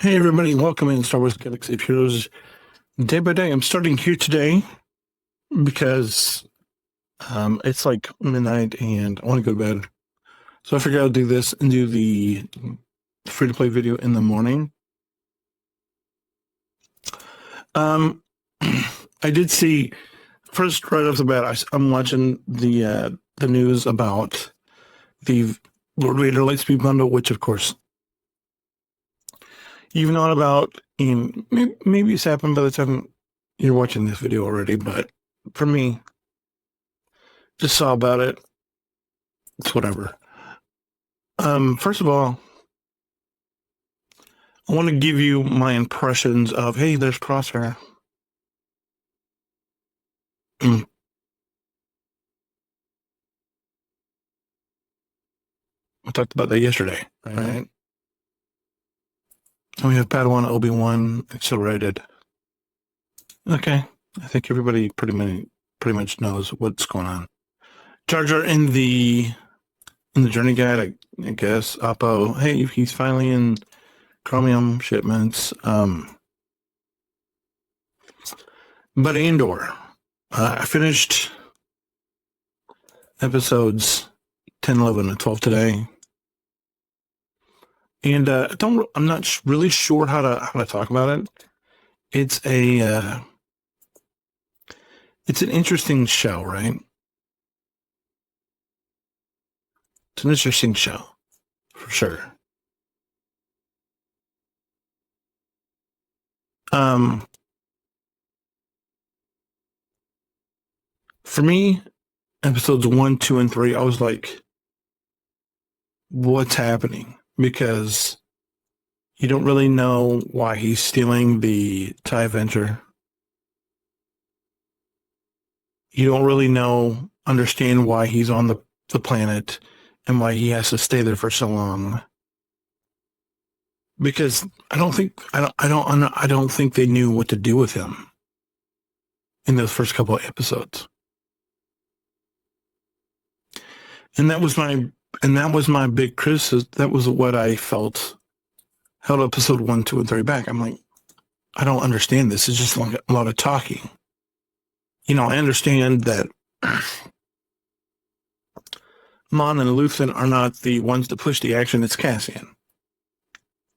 Hey everybody, welcome in Star Wars Galaxy of Heroes day by day. I'm starting here today because it's like midnight and I want to go to bed. So I figured I'll do this and do the free-to-play video in the morning. I did see, first right off the bat, I'm watching the news about the Lord Vader Lightspeed bundle, which of course you've known about, and maybe it's happened by the time you're watching this video already, but for me, just saw about it. It's whatever. First of all, I want to give you my impressions of, hey, there's Crosshair. I talked about that yesterday, right? And we have Padawan, Obi-Wan, accelerated. Okay, I think everybody pretty much knows what's going on. Jar Jar in the journey guide, I guess. Oppo, hey, he's finally in Chromium shipments. But Andor, I finished episodes 10, 11, and 12 today. And I'm not really sure how to talk about it. It's an interesting show, right? It's an interesting show, for sure. For me, episodes 1, 2, and 3, I was like, what's happening? Because you don't really know why he's stealing the TIE Avenger. You don't really understand why he's on the planet and why he has to stay there for so long. Because I don't think they knew what to do with him in those first couple of episodes. And that was my big criticism. That was what I felt held episode 1, 2, and 3 back. I'm like, I don't understand this. It's just like a lot of talking. I understand that Mon and Luthen are not the ones to push the action. It's Cassian.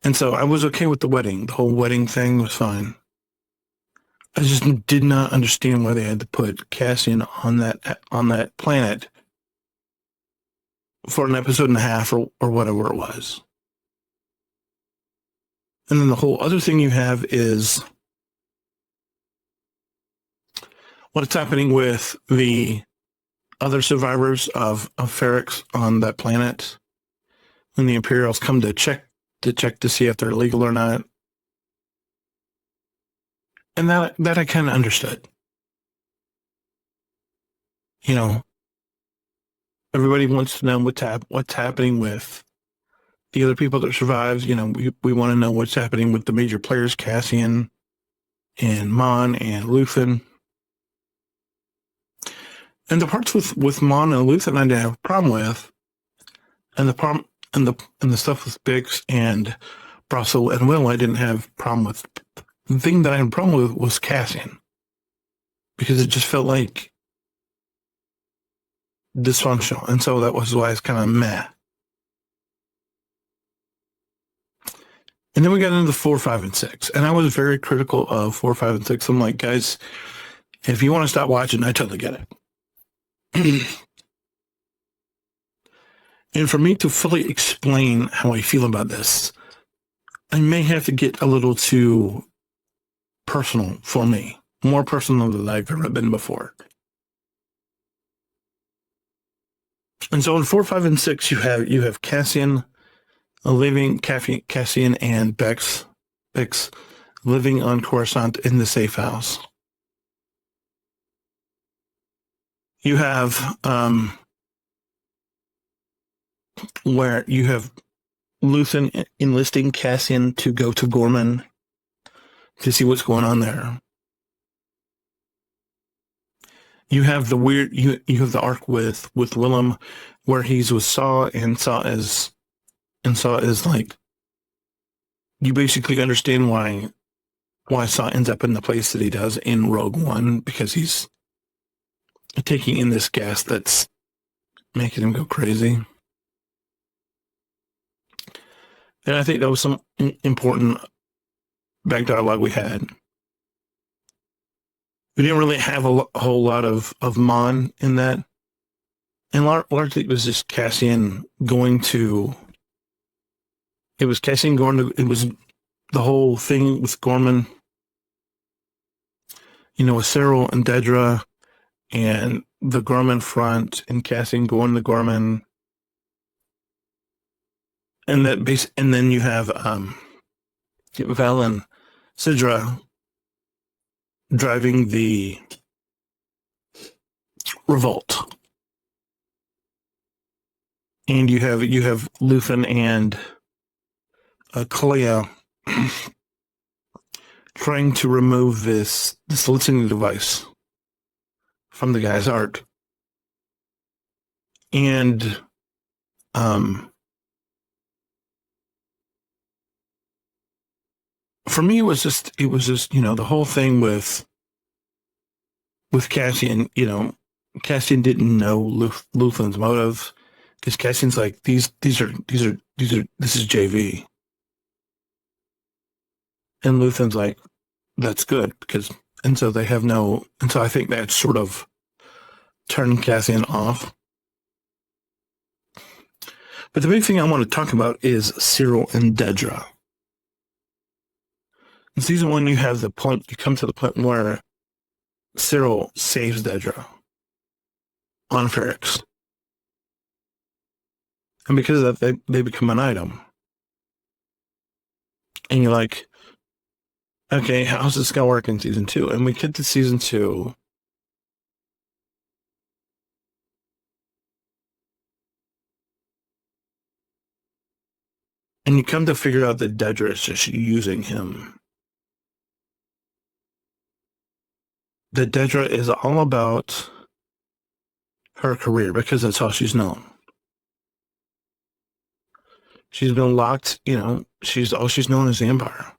And so I was okay with the wedding. The whole wedding thing was fine. I just did not understand why they had to put Cassian on that planet for an episode and a half or whatever it was. And then the whole other thing you have is what's happening with the other survivors of Ferrix on that planet when the Imperials come to check to see if they're legal or not. And that I kind of understood. Everybody wants to know what's happening with the other people that survives. We want to know what's happening with the major players, Cassian and Mon and Luthen. And the parts with Mon and Luthen I didn't have a problem with. And the stuff with Bix and Brossel and Will I didn't have a problem with. The thing that I had a problem with was Cassian. Because it just felt like dysfunctional. And so that was why it's kind of meh. And then we got into 4, 5, and 6. And I was very critical of 4, 5, and 6. I'm like, guys, if you want to stop watching, I totally get it. And for me to fully explain how I feel about this, I may have to get a little too personal for me. More personal than I've ever been before. And so in 4, 5, and 6, you have Cassian Cassian and Bix living on Coruscant in the safe house. You have where you have Luthen enlisting Cassian to go to Gorman to see what's going on there. You have the you have the arc with Willem where he's with Saw and Saw is like you basically understand why Saw ends up in the place that he does in Rogue One, because he's taking in this gas that's making him go crazy. And I think that was some important back dialogue we had. We didn't really have a whole lot of Mon in that. And largely it was just Cassian going to... It was Cassian going to... It was the whole thing with Gorman, with Cyril and Dedra and the Gorman front and Cassian going to Gorman. And and then you have Val and Sidra driving the revolt. And you have Luthen and Kalea trying to remove this listening device from the guy's art. And for me, it was just the whole thing with Cassian. Cassian didn't know Luthen's motive, because Cassian's like, this is JV, and Luthen's like, that's good, and so they have no, and so I think that sort of turned Cassian off. But the big thing I want to talk about is Cyril and Dedra. In season 1, you come to the point where Cyril saves Dedra on Ferrix. And because of that, they become an item. And you're like, okay, how's this going to work in season 2? And we get to season 2. And you come to figure out that Dedra is just using him. That Dedra is all about her career, because that's how she's known. She's been locked, all she's known is the Empire.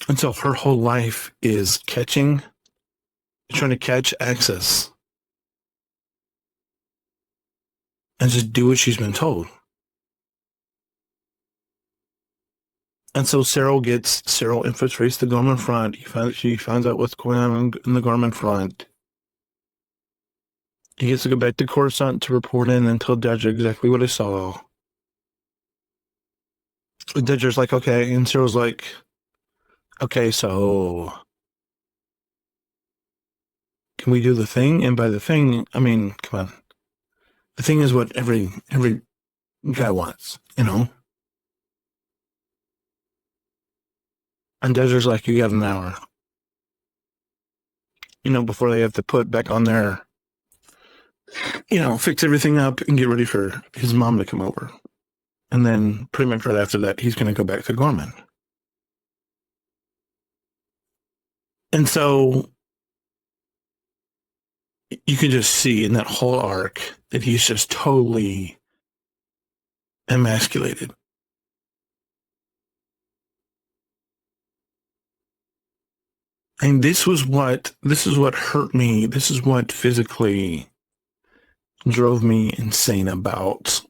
And so her whole life is trying to catch access and just do what she's been told. And so Cyril infiltrates the Gorman front. She finds out what's going on in the Gorman front. He gets to go back to Coruscant to report in and tell Dedra exactly what he saw. Dedra's like, okay. And Cyril's like, okay, so can we do the thing? And by the thing, I mean, come on. The thing is what every guy wants, And Dedra's like, you got an hour. Before they have to put back on their, fix everything up and get ready for his mom to come over. And then pretty much right after that, he's going to go back to Gorman. And so you can just see in that whole arc that he's just totally emasculated. And this is what hurt me. This is what physically drove me insane about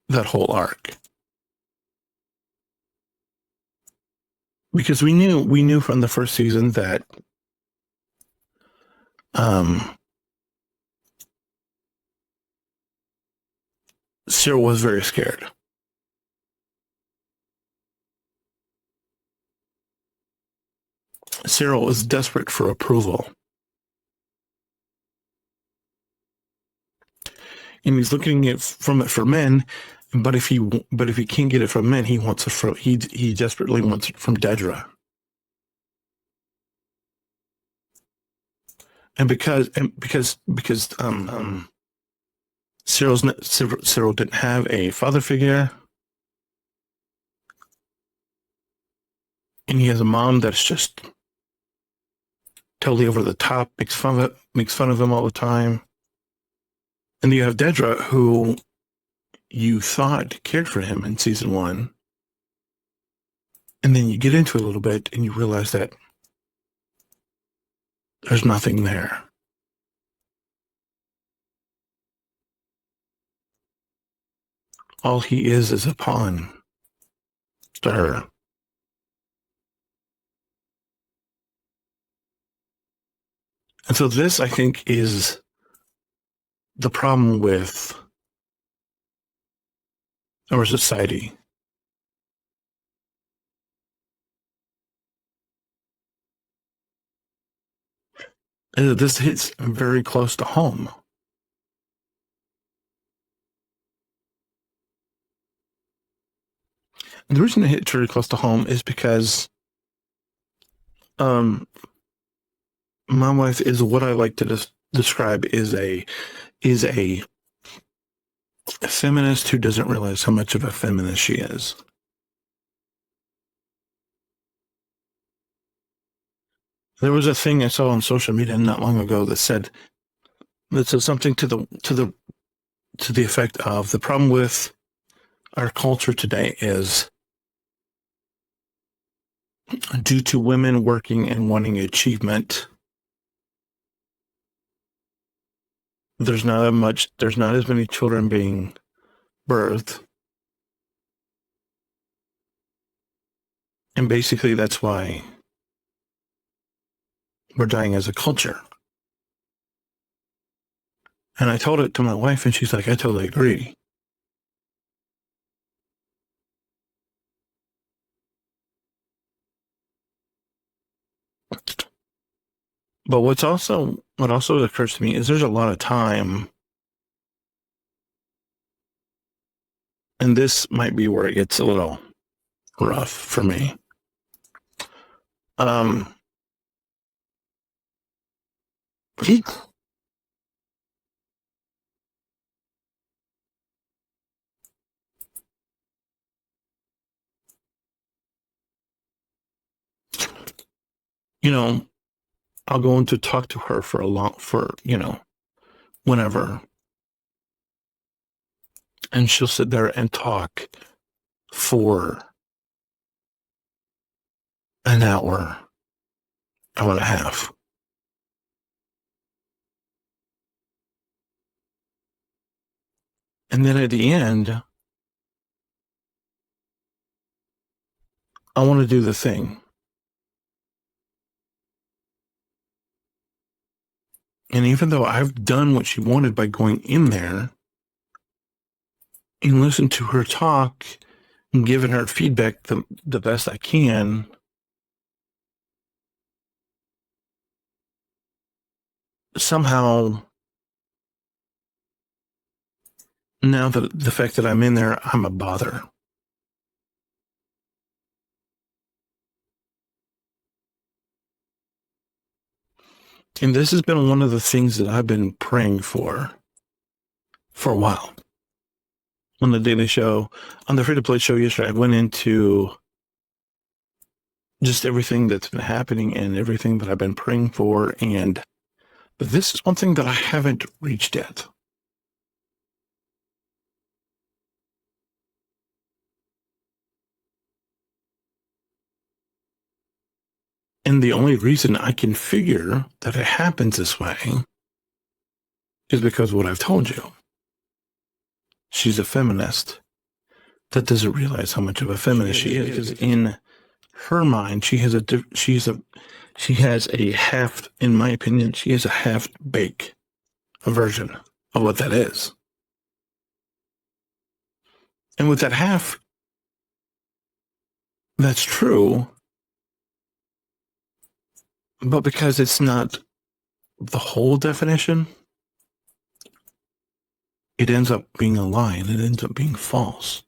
that whole arc. Because we knew from the first season that Cyril was very scared. Cyril is desperate for approval. And he's looking at for men, but if he can't get it from men, he desperately wants it from Dedra. And because Cyril didn't have a father figure, and he has a mom that's just totally over the top, makes fun of him all the time. And you have Dedra, who you thought cared for him in season 1, and then you get into it a little bit and you realize that there's nothing there. All he is a pawn to her. And so this, I think, is the problem with our society. This hits very close to home. And the reason it hits very close to home is because my wife is what I like to describe is a feminist who doesn't realize how much of a feminist she is. There was a thing I saw on social media not long ago that said something to the effect of, the problem with our culture today is, due to women working and wanting achievement, there's not as many children being birthed. And basically that's why we're dying as a culture. And I told it to my wife, and she's like, I totally agree. But what also occurs to me is there's a lot of time, and this might be where it gets a little rough for me. You know, I'll go in to talk to her whenever. And she'll sit there and talk for an hour and a half. And then at the end, I want to do the thing. And even though I've done what she wanted by going in there and listen to her talk and giving her feedback the best I can, somehow now the fact that I'm in there, I'm a bother. And this has been one of the things that I've been praying for a while. On the Daily Show, on the free-to-play show yesterday, I went into just everything that's been happening and everything that I've been praying for. But this is one thing that I haven't reached yet. And the only reason I can figure that it happens this way is because of what I've told you. She's a feminist that doesn't realize how much of a feminist she is, because in her mind, she has a half, in my opinion, she has a half-baked version of what that is. And with that half, that's true, but because it's not the whole definition, it ends up being a lie and it ends up being false.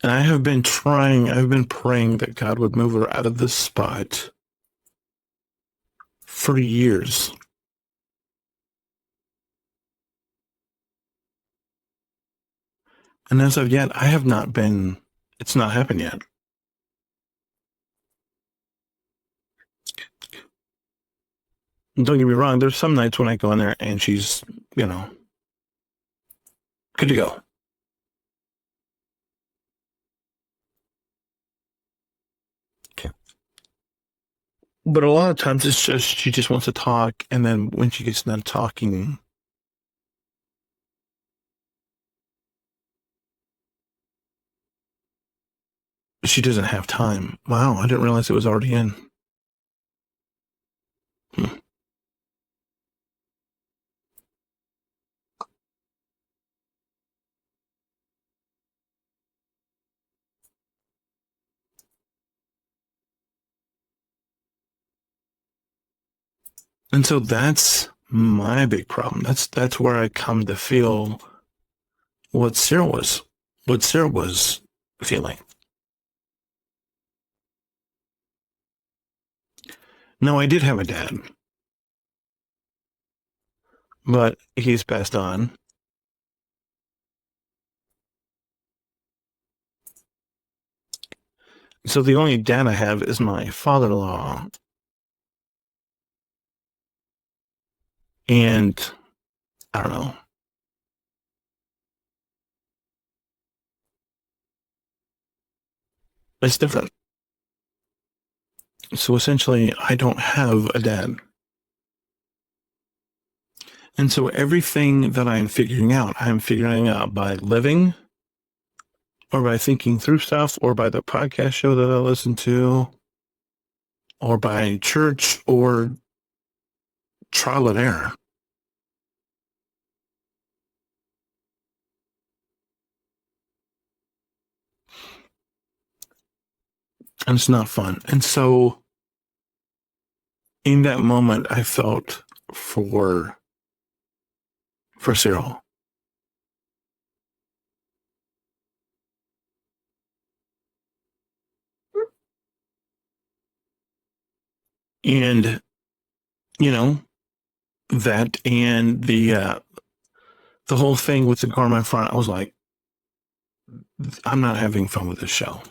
And I've been praying that God would move her out of this spot for years. And as of yet, it's not happened yet. Don't get me wrong. There's some nights when I go in there and she's, good to go. Okay. But a lot of times it's just, she just wants to talk. And then when she gets done talking, she doesn't have time. Wow. I didn't realize it was already in. Hmm. And so that's my big problem. That's where I come to feel what Sarah was feeling. No, I did have a dad, but he's passed on. So the only dad I have is my father-in-law. And I don't know. It's different. So essentially, I don't have a dad. And so everything that I'm figuring out by living or by thinking through stuff or by the podcast show that I listen to or by church or trial and error. And it's not fun. And so in that moment, I felt for Cyril. And, that and the whole thing with the car in my front, I was like, I'm not having fun with this show.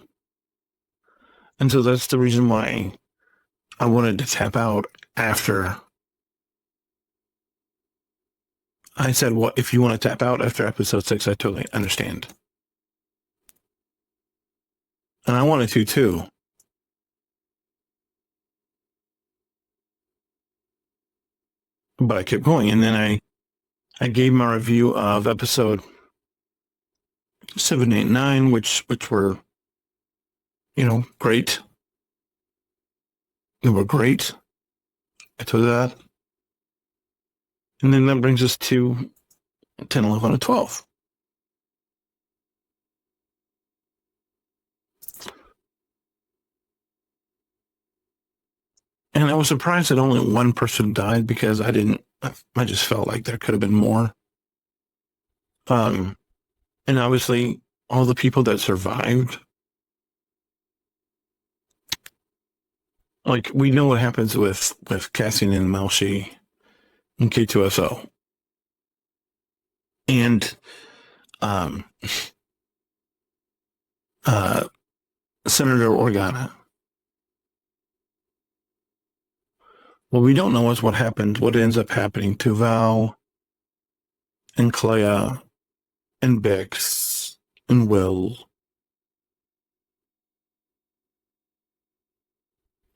And so that's the reason why I wanted to tap out after I said, well, if you want to tap out after episode 6, I totally understand. And I wanted to too. But I kept going. And then I gave my review of episode 7, 8, 9, which were, great. They were great. I told you that. And then that brings us to 10, 11, and 12. And I was surprised that only one person died because I just felt like there could have been more. And obviously all the people that survived, like we know what happens with Cassian and Melshi and K2SO. And Senator Organa. What we don't know is what ends up happening to Val and Clea and Bix and Will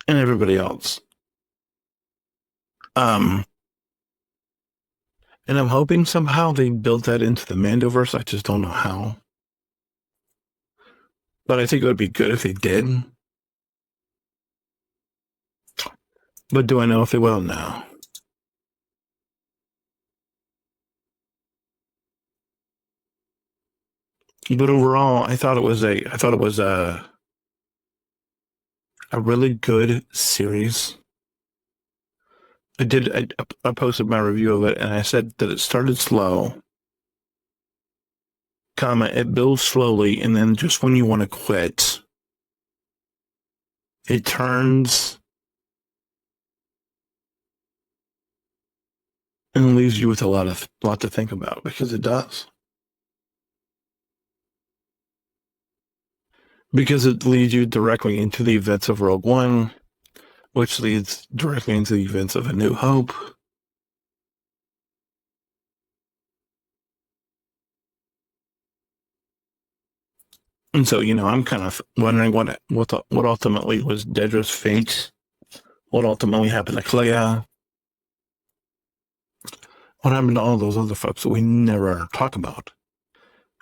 and everybody else. And I'm hoping somehow they built that into the Mandoverse. I just don't know how. But I think it would be good if they did. But do I know if they will? No. But overall, I thought it was a really good series. I posted my review of it and I said that it started slow, it builds slowly, and then just when you want to quit, it turns and leaves you with a lot to think about, because it does. Because it leads you directly into the events of Rogue One, which leads directly into the events of A New Hope. And so, I'm kind of wondering what ultimately was Dedra's fate, what ultimately happened to Clea, what happened to all those other folks that we never talk about.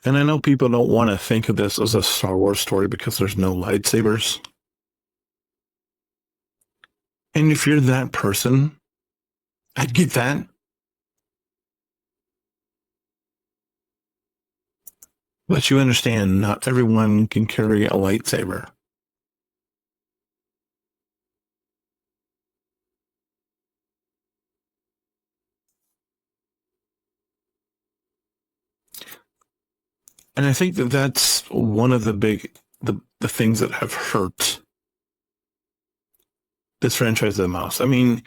And I know people don't want to think of this as a Star Wars story because there's no lightsabers. And if you're that person, I get that. But you understand, not everyone can carry a lightsaber. And I think that that's one of the things that have hurt this franchise the most. I mean,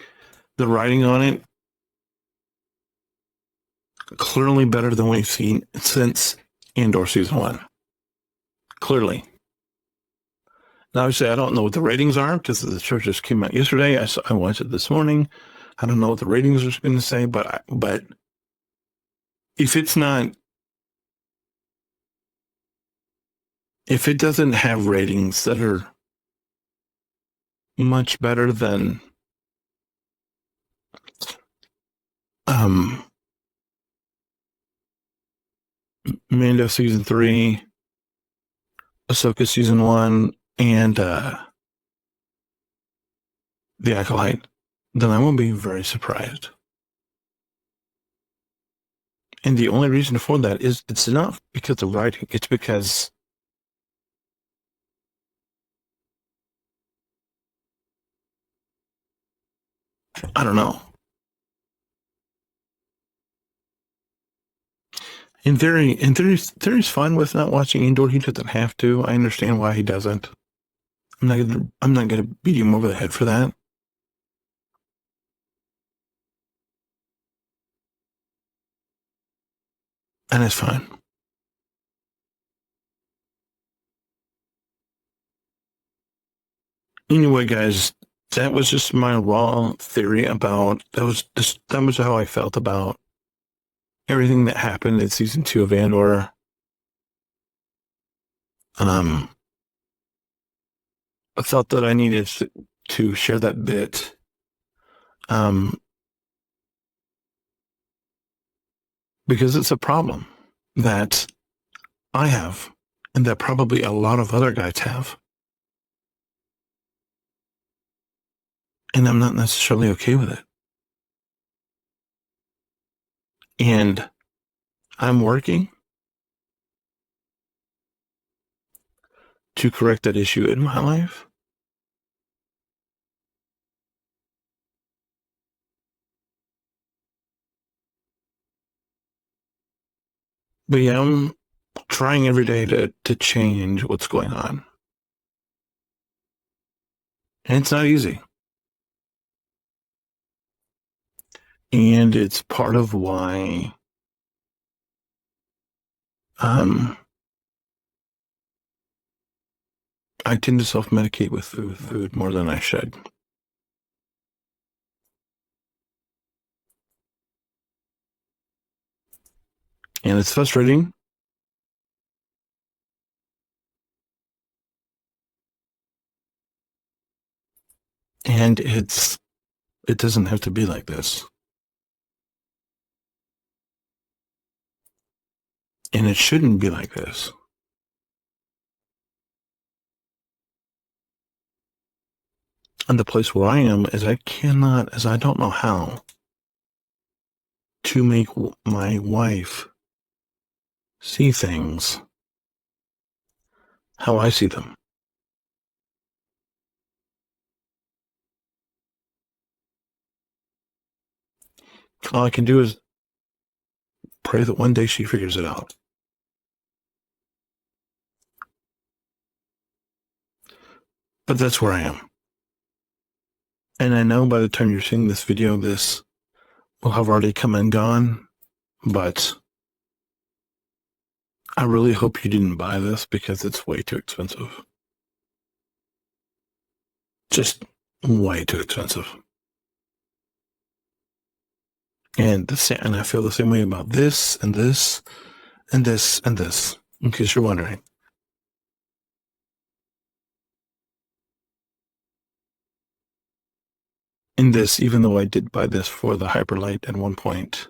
the writing on it, clearly better than we've seen since Andor Season 1. Clearly. Now, obviously, I don't know what the ratings are because the show just came out yesterday. I watched it this morning. I don't know what the ratings are going to say, but if it's not, if it doesn't have ratings that are much better than Mando Season 3, Ahsoka Season 1, and The Acolyte, then I won't be very surprised. And the only reason for that is it's not because of writing. It's because I don't know. In theory's fine with not watching Andor. He doesn't have to. I understand why he doesn't. I'm not gonna beat him over the head for that. And it's fine. Anyway, guys, that was just my raw theory about that was how I felt about everything that happened in season 2 of Andor. I felt that I needed to share that bit. Because it's a problem that I have and that probably a lot of other guys have. And I'm not necessarily okay with it. And I'm working to correct that issue in my life. But yeah, I'm trying every day to change what's going on. And it's not easy. And it's part of why I tend to self-medicate with food more than I should. And it's frustrating. And it doesn't have to be like this. And it shouldn't be like this. And the place where I am is I don't know how to make my wife see things how I see them. All I can do is pray that one day she figures it out. But that's where I am. And I know by the time you're seeing this video, this will have already come and gone. But I really hope you didn't buy this because it's way too expensive. Just way too expensive. And I feel the same way about this and this and this and this, in case you're wondering. In this, even though I did buy this for the Hyperlight at one point,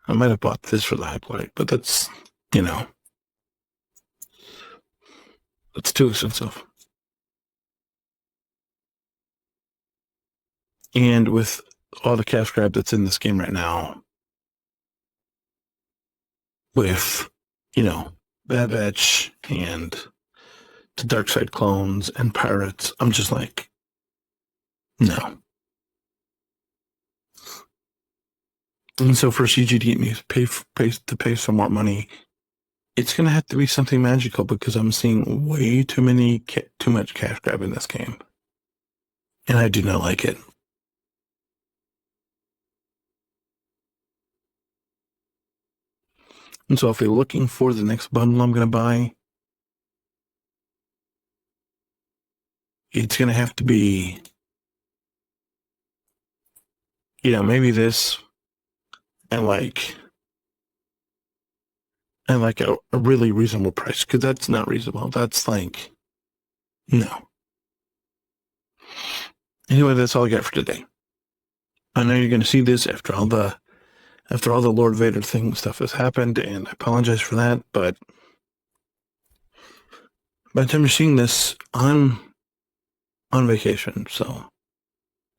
I might have bought this for the Hyperlight, but that's, that's too expensive. And with all the cash grab that's in this game right now, with, Bad Batch and the Dark Side clones and pirates, I'm just like, no. And so for CG to get me to pay some more money, it's going to have to be something magical because I'm seeing way too much cash grab in this game. And I do not like it. And so if you're looking for the next bundle I'm going to buy, it's going to have to be, maybe this and like a really reasonable price, because that's not reasonable. That's like, no. Anyway, that's all I got for today. I know you're going to see this after all the Lord Vader stuff has happened, and I apologize for that, but by the time you're seeing this, I'm on vacation, so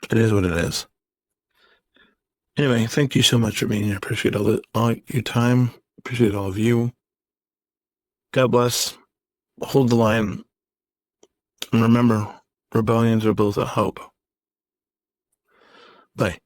it is what it is. Anyway, thank you so much for being here. I appreciate all your time. Appreciate all of you. God bless. Hold the line. And remember, rebellions are built on hope. Bye.